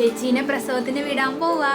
ചേച്ചീനെ പ്രസവത്തിന് വിടാൻ പോവാ.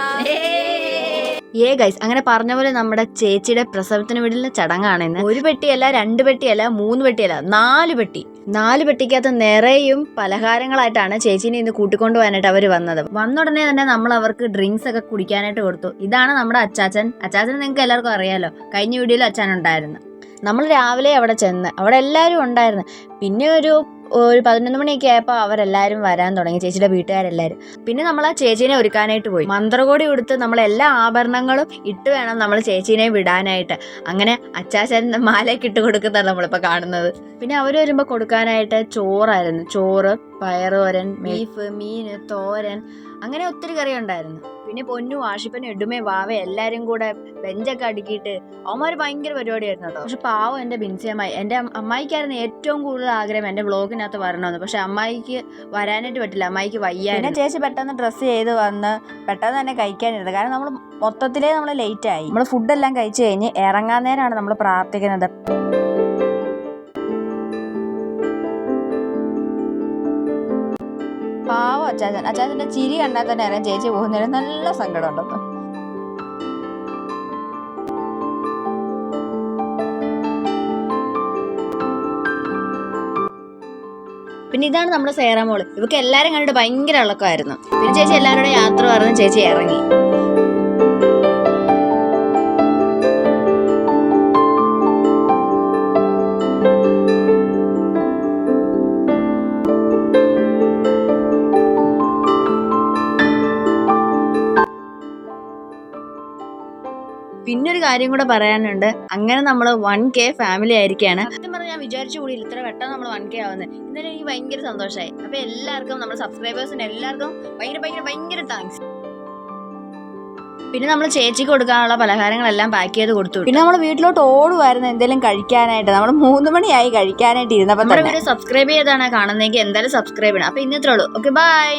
ഗൈസ്, അങ്ങനെ പറഞ്ഞ പോലെ നമ്മുടെ ചേച്ചിയുടെ പ്രസവത്തിന് വീടുള്ള ചടങ്ങാണെന്ന്. ഒരു പെട്ടിയല്ല, 2 പെട്ടിയല്ല, 3 പെട്ടിയല്ല, 4 പെട്ടി. 4 പെട്ടിക്കകത്ത് നിറയും പലഹാരങ്ങളായിട്ടാണ് ചേച്ചീനെ ഇന്ന് കൂട്ടിക്കൊണ്ടു പോകാനായിട്ട് അവർ വന്നത്. വന്ന ഉടനെ തന്നെ നമ്മൾ അവർക്ക് ഡ്രിങ്ക്സ് ഒക്കെ കുടിക്കാനായിട്ട് കൊടുത്തു. ഇതാണ് നമ്മുടെ അച്ചാച്ചൻ. അച്ചാച്ചൻ നിങ്ങൾക്ക് എല്ലാവർക്കും അറിയാലോ, കഴിഞ്ഞ വീഡിയോയിൽ അച്ഛൻ ഉണ്ടായിരുന്നു. നമ്മൾ രാവിലെ അവിടെ ചെന്ന് അവിടെ എല്ലാവരും ഉണ്ടായിരുന്നു. പിന്നെ ഒരു 11 മണിയൊക്കെ ആയപ്പോൾ അവരെല്ലാവരും വരാൻ തുടങ്ങി, ചേച്ചിയുടെ വീട്ടുകാരെല്ലാവരും. പിന്നെ നമ്മൾ ആ ചേച്ചീനെ ഒരുക്കാനായിട്ട് പോയി. മന്ത്രകോടി കൊടുത്ത് നമ്മളെല്ലാ ആഭരണങ്ങളും ഇട്ട് വേണം നമ്മൾ ചേച്ചീനെ വിടാനായിട്ട്. അങ്ങനെ അച്ചാച്ചൻ മാലയൊക്കെ ഇട്ട് കൊടുക്കുന്നതാണ് നമ്മളിപ്പോൾ കാണുന്നത്. പിന്നെ അവർ വരുമ്പോൾ കൊടുക്കാനായിട്ട് ചോറായിരുന്നു. ചോറ്, പയറോരൻ, ബീഫ്, മീൻ, തോരൻ, അങ്ങനെ ഒത്തിരി കറി ഉണ്ടായിരുന്നു. പിന്നെ പൊന്നു, ആഷിപ്പനും, എഡുമേ, വാവ എല്ലാവരും കൂടെ ബെഞ്ചൊക്കെ അടുക്കിയിട്ട് അവന്മാർ ഭയങ്കര പരിപാടിയായിരുന്നു കേട്ടോ. പക്ഷെ പാവം എൻ്റെ ബിൻസിയമ്മായി, എൻ്റെ അമ്മായിക്കായിരുന്നു ഏറ്റവും കൂടുതൽ ആഗ്രഹം എൻ്റെ വ്ളോഗിനകത്ത് വരണമെന്ന്. പക്ഷെ അമ്മായിക്ക് വരാനായിട്ട് പറ്റില്ല, അമ്മായിക്ക് വയ്യായിരുന്നു. പിന്നെ ചേച്ചി പെട്ടെന്ന് ഡ്രസ്സ് ചെയ്ത് വന്ന് പെട്ടെന്ന് തന്നെ കഴിക്കാനിരുന്നത്. കാരണം നമ്മൾ മൊത്തത്തിലേ നമ്മൾ ലേറ്റായി. നമ്മൾ ഫുഡെല്ലാം കഴിച്ച് കഴിഞ്ഞ് ഇറങ്ങാൻ നേരമാണ് നമ്മൾ പ്രാർത്ഥിക്കുന്നത്. പാവം അച്ചാച്ചൻ്റെ ചിരി കണ്ടാൽ തന്നെ അറിയാം ചേച്ചി പോകുന്നതിന് നല്ല സങ്കടം ഉണ്ടെന്ന്. പിന്നെ ഇതാണ് നമ്മുടെ സേറാമോള്. ഇവർക്ക് എല്ലാവരും കണ്ടിട്ട് ഭയങ്കര ഇളക്കമായിരുന്നു. പിന്നെ ചേച്ചി എല്ലാവരുടെ യാത്ര പറഞ്ഞ് ചേച്ചി ഇറങ്ങി. പിന്നൊരു കാര്യം കൂടെ പറയാനുണ്ട്. അങ്ങനെ നമ്മൾ 1K ഫാമിലി ആയിരിക്കുകയാണ്. സത്യം പറഞ്ഞാൽ ഞാൻ വിചാരിച്ചു കൂടി ഇത്ര പെട്ടെന്ന് നമ്മൾ 1K ആവുന്നത്. ഇന്നലെ എനിക്ക് ഭയങ്കര സന്തോഷമായി. അപ്പോൾ എല്ലാവർക്കും, നമ്മുടെ സബ്സ്ക്രൈബേഴ്സിന് എല്ലാവർക്കും ഭയങ്കര താങ്ക്സ്. പിന്നെ നമ്മൾ ചേച്ചിക്ക് കൊടുക്കാനുള്ള പലഹാരങ്ങളെല്ലാം പാക്ക് ചെയ്ത് കൊടുത്തു. പിന്നെ നമ്മൾ വീട്ടിലോട്ട് ഓടുമായിരുന്നു എന്തെങ്കിലും കഴിക്കാനായിട്ട്. നമ്മൾ 3 മണിയായി കഴിക്കാനായിട്ട് ഇരുന്നപ്പോൾ. നമ്മുടെ വീഡിയോ സബ്സ്ക്രൈബ് ചെയ്താണ് കാണുന്നതെങ്കിൽ എന്തായാലും സബ്സ്ക്രൈബ് ചെയ്യണം. അപ്പോൾ ഇന്നത്രേ ഉള്ളൂ. Okay, by.